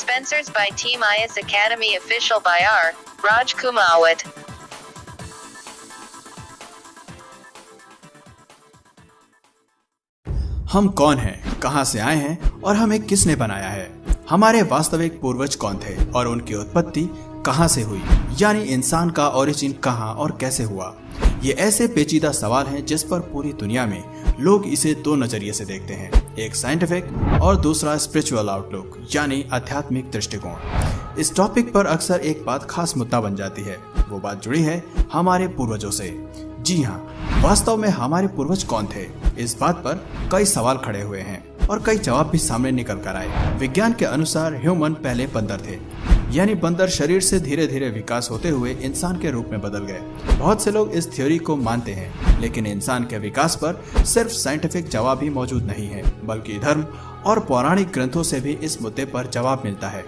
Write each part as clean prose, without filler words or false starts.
Sponsors by Team IS Academy. Official by R. Raj Kumawat. हम कौन हैं, कहां से आए हैं और हमें किसने बनाया है? हमारे वास्तविक पूर्वज कौन थे और उनकी उत्पत्ति कहां से हुई? यानी इंसान का ओरिजिन कहां और कैसे हुआ? ये ऐसे पेचीदा सवाल हैं जिस पर पूरी दुनिया में लोग इसे दो नजरिए से देखते हैं, एक साइंटिफिक और दूसरा स्पिरिचुअल आउटलुक यानी आध्यात्मिक दृष्टिकोण। इस टॉपिक पर अक्सर एक बात खास मुद्दा बन जाती है, वो बात जुड़ी है हमारे पूर्वजों से। जी हाँ, वास्तव में हमारे पूर्वज कौन थे? इस बात पर कई सवाल खड़े हुए हैं और कई जवाब भी सामने निकल कर आए। विज्ञान के अनुसार ह्यूमन पहले बंदर थे, यानी बंदर शरीर से धीरे धीरे विकास होते हुए इंसान के रूप में बदल गए। बहुत से लोग इस थ्योरी को मानते हैं, लेकिन इंसान के विकास पर सिर्फ साइंटिफिक जवाब ही मौजूद नहीं है, बल्कि धर्म और पौराणिक ग्रंथों से भी इस मुद्दे पर जवाब मिलता है।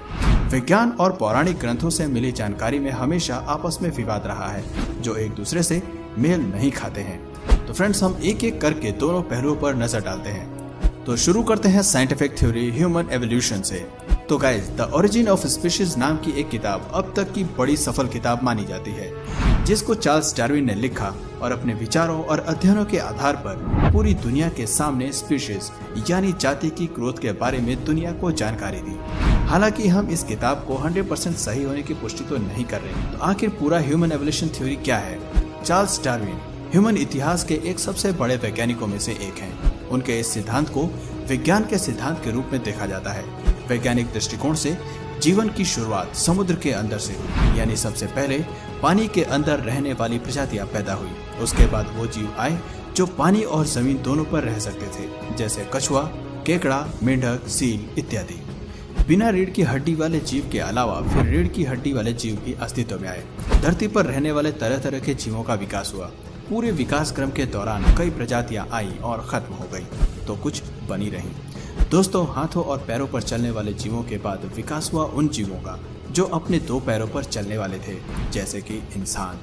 विज्ञान और पौराणिक ग्रंथों से मिली जानकारी में हमेशा आपस में विवाद रहा है, जो एक दूसरे से मेल नहीं खाते हैं। तो फ्रेंड्स, हम एक एक करके दोनों पहलुओं पर नजर डालते हैं। तो शुरू करते हैं साइंटिफिक थ्योरी ह्यूमन एवोल्यूशन से। तो guys, the origin of species नाम की एक किताब अब तक की बड़ी सफल किताब मानी जाती है, जिसको चार्ल्स डार्विन ने लिखा और अपने विचारों और अध्ययनों के आधार पर पूरी दुनिया के सामने स्पीशीज यानी जाति की ग्रोथ के बारे में दुनिया को जानकारी दी। हालांकि हम इस किताब को 100% सही होने की पुष्टि तो नहीं कर रहे। तो आखिर पूरा ह्यूमन एवोल्यूशन थ्योरी क्या है? चार्ल्स डार्विन ह्यूमन इतिहास के एक सबसे बड़े वैज्ञानिकों में से एक हैं। उनके इस सिद्धांत को विज्ञान के सिद्धांत के रूप में देखा जाता है। वैज्ञानिक दृष्टिकोण से जीवन की शुरुआत समुद्र के अंदर से हुई, यानी सबसे पहले पानी के अंदर रहने वाली प्रजातियां पैदा हुई। उसके बाद वो जीव आए जो पानी और जमीन दोनों पर रह सकते थे, जैसे कछुआ, केकड़ा, मेंढक, सील इत्यादि। बिना रीढ़ की हड्डी वाले जीव के अलावा फिर रीढ़ की हड्डी वाले जीव भी अस्तित्व में आए। धरती पर रहने वाले तरह तरह के जीवों का विकास हुआ। पूरे विकास क्रम के दौरान कई प्रजातियां आई और खत्म हो गई, तो कुछ बनी रहीं। दोस्तों, हाथों और पैरों पर चलने वाले जीवों के बाद विकास हुआ उन जीवों का जो अपने दो पैरों पर चलने वाले थे, जैसे कि इंसान।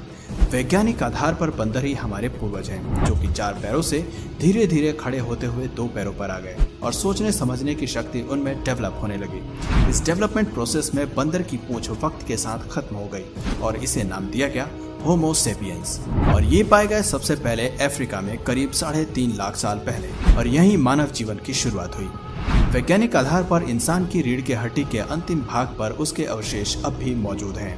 वैज्ञानिक आधार पर बंदर ही हमारे पूर्वज हैं, जो कि 4 पैरों से धीरे धीरे खड़े होते हुए 2 पैरों पर आ गए और सोचने समझने की शक्ति उनमें डेवलप होने लगी। इस डेवलपमेंट प्रोसेस में बंदर की पूंछ वक्त के साथ खत्म हो गई और इसे नाम दिया गया होमो सेपियंस। और ये पाए गए सबसे पहले अफ्रीका में करीब 3.5 लाख साल पहले, और यहीं मानव जीवन की शुरुआत हुई। वैज्ञानिक आधार पर इंसान की रीढ़ के हड्डी के अंतिम भाग पर उसके अवशेष अब भी मौजूद हैं।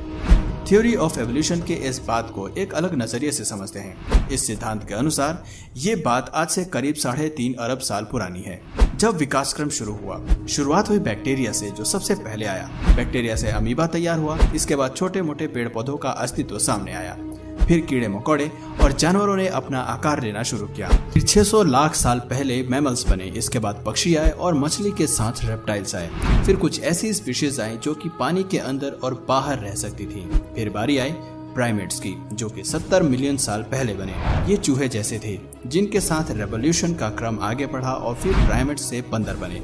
थ्योरी ऑफ एवोल्यूशन के इस बात को एक अलग नजरिए से समझते हैं। इस सिद्धांत के अनुसार ये बात आज से करीब 3.5 अरब साल पुरानी है, जब विकास क्रम शुरू हुआ। शुरुआत हुई बैक्टीरिया से, जो सबसे पहले आया। बैक्टीरिया से अमीबा तैयार हुआ। इसके बाद छोटे मोटे पेड़ पौधों का अस्तित्व सामने आया। फिर कीड़े मकोड़े और जानवरों ने अपना आकार लेना शुरू किया। फिर 600 लाख साल पहले मैमल्स बने। इसके बाद पक्षी आए और मछली के साथ रेप्टाइल्स आए। फिर कुछ ऐसी स्पीशीज आई जो कि पानी के अंदर और बाहर रह सकती थी। फिर बारी आई प्राइमेट्स की, जो कि 70 मिलियन साल पहले बने। ये चूहे जैसे थे, जिनके साथ रेवोल्यूशन का क्रम आगे बढ़ा और फिर प्राइमेट्स से बंदर बने।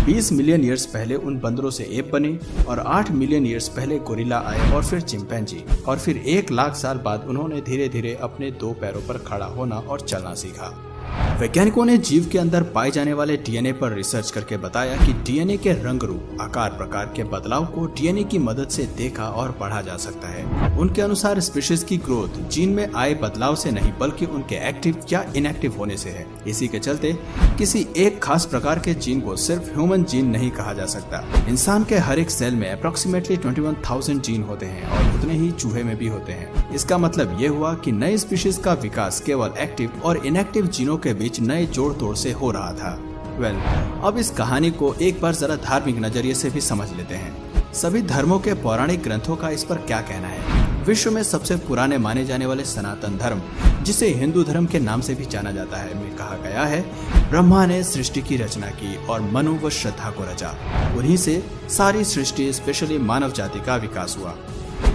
20 मिलियन ईयर्स पहले उन बंदरों से एप बने और 8 मिलियन ईयर्स पहले गोरिल्ला आए और फिर चिंपैंजी, और फिर 1 लाख साल बाद उन्होंने धीरे धीरे अपने 2 पैरों पर खड़ा होना और चलना सीखा। वैज्ञानिकों ने जीव के अंदर पाए जाने वाले डीएनए पर रिसर्च करके बताया कि डीएनए के रंग रूप, आकार प्रकार के बदलाव को डीएनए की मदद से देखा और पढ़ा जा सकता है। उनके अनुसार स्पीशीज की ग्रोथ जीन में आए बदलाव से नहीं, बल्कि उनके एक्टिव या इनएक्टिव होने से है। इसी के चलते किसी एक खास प्रकार के जीन को सिर्फ ह्यूमन जीन नहीं कहा जा सकता। इंसान के हर एक सेल में अप्रोक्सीमेटली 21,000 जीन होते हैं और उतने ही चूहे में भी होते हैं। इसका मतलब ये हुआ कि नई स्पीशीज का विकास केवल एक्टिव और इनएक्टिव जीनों के बीच नए जोड़ तोड़ से हो रहा था। अब इस कहानी को एक बार जरा धार्मिक नजरिए से भी समझ लेते हैं। सभी धर्मों के पौराणिक ग्रंथों का इस पर क्या कहना है? विश्व में सबसे पुराने माने जाने वाले सनातन धर्म, जिसे हिंदू धर्म के नाम से भी जाना जाता है, में कहा गया है ब्रह्मा ने सृष्टि की रचना की और मनु व श्रद्धा को रचा। उन्हीं से सारी सृष्टि, स्पेशली मानव जाति का विकास हुआ।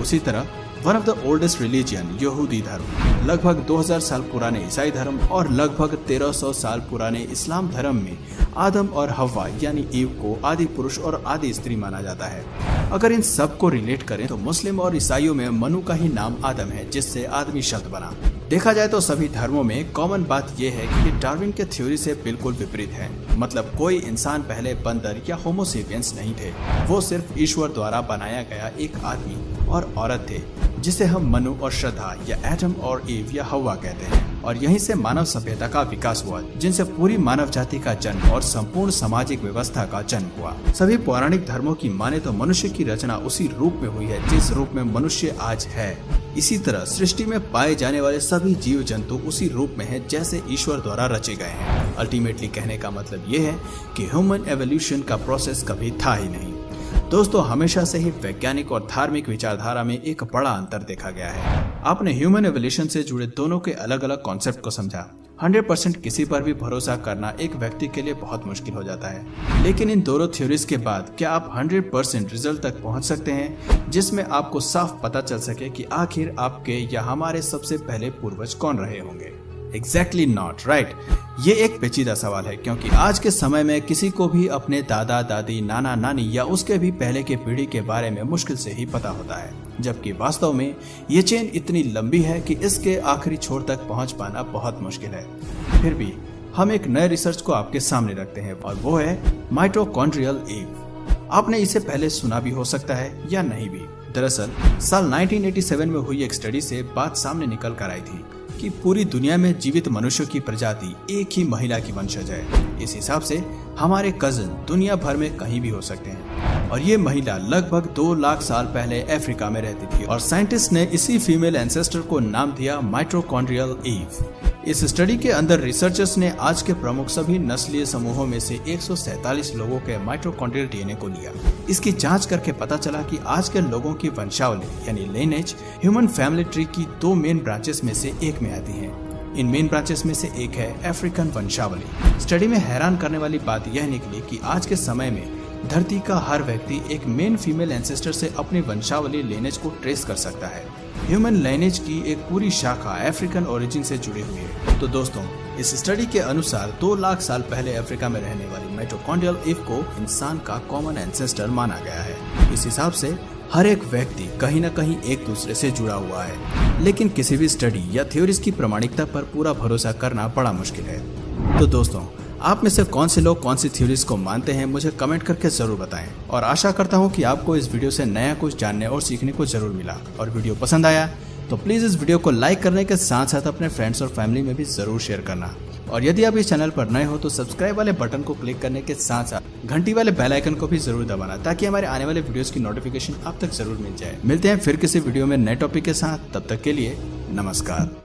उसी तरह one of the oldest religion यहूदी धर्म, लगभग 2000 साल पुराने ईसाई धर्म और लगभग 1300 साल पुराने इस्लाम धर्म में आदम और हव्वा यानी ईव को आदि पुरुष और आदि स्त्री माना जाता है। अगर इन सब को रिलेट करें तो मुस्लिम और ईसाइयों में मनु का ही नाम आदम है, जिससे आदमी शब्द बना। देखा जाए तो सभी धर्मों में कॉमन बात यह है कि डार्विन के थ्योरी से बिल्कुल विपरीत है। मतलब कोई इंसान पहले बंदर या होमोसेपियंस नहीं थे, वो सिर्फ ईश्वर द्वारा बनाया गया एक आदमी और औरत थे, जिसे हम मनु और श्रद्धा या एडम और ईव या हवा कहते हैं। और यहीं से मानव सभ्यता का विकास हुआ, जिनसे पूरी मानव जाति का जन्म और संपूर्ण सामाजिक व्यवस्था का जन्म हुआ। सभी पौराणिक धर्मों की माने तो मनुष्य की रचना उसी रूप में हुई है जिस रूप में मनुष्य आज है। इसी तरह सृष्टि में पाए जाने वाले सभी जीव जंतु उसी रूप में हैं जैसे ईश्वर द्वारा रचे गए हैं। अल्टीमेटली कहने का मतलब ये है कि ह्यूमन एवोल्यूशन का प्रोसेस कभी था ही नहीं। दोस्तों, हमेशा से ही वैज्ञानिक और धार्मिक विचारधारा में एक बड़ा अंतर देखा गया है। आपने ह्यूमन एवोल्यूशन से जुड़े दोनों के अलग अलग कॉन्सेप्ट को समझा। 100% किसी पर भी भरोसा करना एक व्यक्ति के लिए बहुत मुश्किल हो जाता है, लेकिन इन दोनों थ्योरीज के बाद क्या आप 100% रिजल्ट तक पहुंच सकते हैं जिसमें आपको साफ पता चल सके कि आखिर आपके या हमारे सबसे पहले पूर्वज कौन रहे होंगे? Exactly not right. ये एक पेचीदा सवाल है, क्योंकि आज के समय में किसी को भी अपने दादा दादी, नाना नानी या उसके भी पहले के पीढ़ी के बारे में मुश्किल से ही पता होता है, जबकि वास्तव में ये चेन इतनी लंबी है कि इसके आखिरी छोर तक पहुंच पाना बहुत मुश्किल है। फिर भी हम एक नए रिसर्च को आपके सामने रखते हैं और वो है माइटोकॉन्ड्रियल ईव। आपने इसे पहले सुना भी हो सकता है या नहीं भी। दरअसल साल 1987 में हुई एक स्टडी से बात सामने निकल कर आई थी कि पूरी दुनिया में जीवित मनुष्यों की प्रजाति एक ही महिला की वंशज है। इस हिसाब से हमारे कजिन दुनिया भर में कहीं भी हो सकते हैं, और ये महिला लगभग 2 लाख साल पहले अफ्रीका में रहती थी, और साइंटिस्ट ने इसी फीमेल एंसेस्टर को नाम दिया माइटोकॉन्ड्रियल ईव। इस स्टडी के अंदर रिसर्चर्स ने आज के प्रमुख सभी नस्लीय समूहों में से 147 लोगों के माइटोकॉन्ड्रियल डीएनए को लिया। इसकी जांच करके पता चला कि आज के लोगों की वंशावली यानी लिनेज ह्यूमन फैमिली ट्री की 2 मेन ब्रांचेस में से एक में आती है। इन मेन ब्रांचेस में से एक है अफ्रीकन वंशावली। स्टडी में हैरान करने वाली बात यह निकली कि आज के समय में धरती का हर व्यक्ति एक मेन फीमेल एंसेस्टर से अपनी वंशावली लिनेज को ट्रेस कर सकता है। ह्यूमन लाइनेज की एक पूरी शाखा अफ्रीकन ओरिजिन से जुड़ी हुई है। तो दोस्तों, इस स्टडी के अनुसार 2 लाख साल पहले अफ्रीका में रहने वाली माइटोकॉन्ड्रियल ईव को इंसान का कॉमन एंसेस्टर माना गया है। इस हिसाब से हर एक व्यक्ति कहीं न कहीं एक दूसरे से जुड़ा हुआ है, लेकिन किसी भी स्टडी या थ्योरीज की प्रामाणिकता पर पूरा भरोसा करना बड़ा मुश्किल है। तो दोस्तों, आप में से कौन से लोग कौन सी थ्योरीज को मानते हैं मुझे कमेंट करके जरूर बताएं, और आशा करता हूं कि आपको इस वीडियो से नया कुछ जानने और सीखने को जरूर मिला। और वीडियो पसंद आया तो प्लीज इस वीडियो को लाइक करने के साथ साथ अपने फ्रेंड्स और फैमिली में भी जरूर शेयर करना। और यदि आप इस चैनल पर नए हो तो सब्सक्राइब वाले बटन को क्लिक करने के साथ साथ घंटी वाले बेल आइकन को भी जरूर दबाना, ताकि हमारे आने वाले वीडियोस की नोटिफिकेशन आप तक जरूर मिल जाए। मिलते हैं फिर किसी वीडियो में नए टॉपिक के साथ, तब तक के लिए नमस्कार।